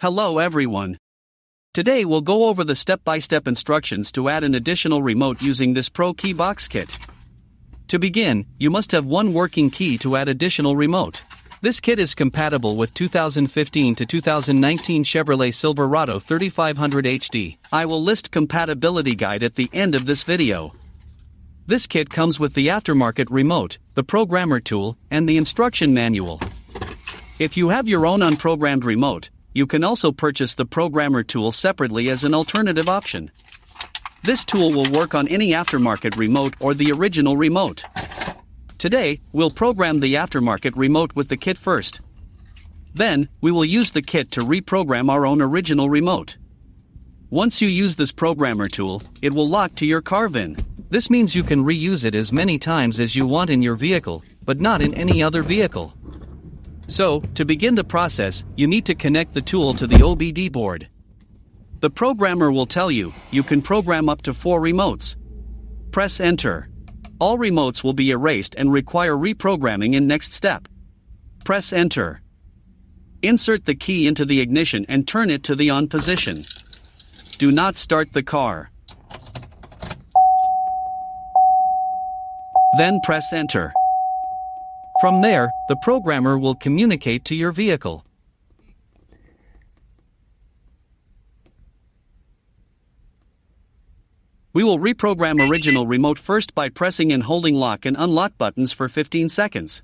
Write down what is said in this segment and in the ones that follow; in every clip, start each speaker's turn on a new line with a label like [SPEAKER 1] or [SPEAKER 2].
[SPEAKER 1] Hello everyone. Today we'll go over the step-by-step instructions to add an additional remote using this ProKeyBox kit. To begin, you must have one working key to add additional remote. This kit is compatible with 2015 to 2019 Chevrolet Silverado 3500 HD. I will list compatibility guide at the end of this video. This kit comes with the aftermarket remote, the programmer tool, and the instruction manual. If you have your own unprogrammed remote, you can also purchase the programmer tool separately as an alternative option. This tool will work on any aftermarket remote or the original remote. Today, we'll program the aftermarket remote with the kit first. Then, we will use the kit to reprogram our own original remote. Once you use this programmer tool, it will lock to your car VIN. This means you can reuse it as many times as you want in your vehicle, but not in any other vehicle. So, to begin the process, you need to connect the tool to the OBD board. The programmer will tell you can program up to 4 remotes. Press Enter. All remotes will be erased and require reprogramming in next step. Press Enter. Insert the key into the ignition and turn it to the on position. Do not start the car. Then press Enter. From there, the programmer will communicate to your vehicle. We will reprogram original remote first by pressing and holding lock and unlock buttons for 15 seconds.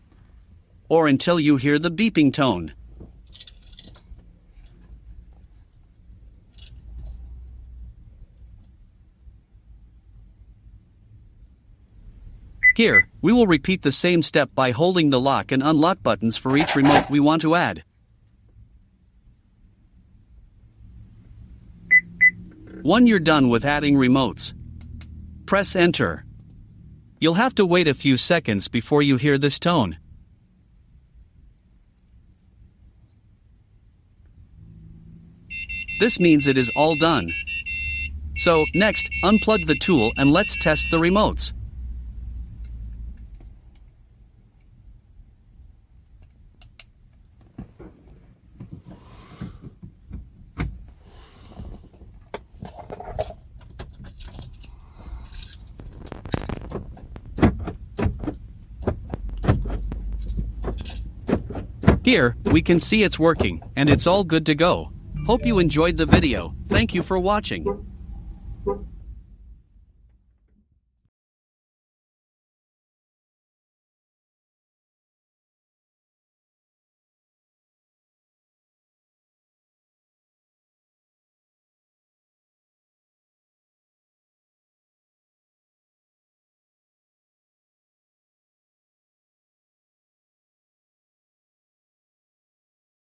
[SPEAKER 1] Or until you hear the beeping tone. Here, we will repeat the same step by holding the lock and unlock buttons for each remote we want to add. When you're done with adding remotes, press Enter. You'll have to wait a few seconds before you hear this tone. This means it is all done. So, next, unplug the tool and let's test the remotes. Here, we can see it's working, and it's all good to go. Hope you enjoyed the video. Thank you for watching.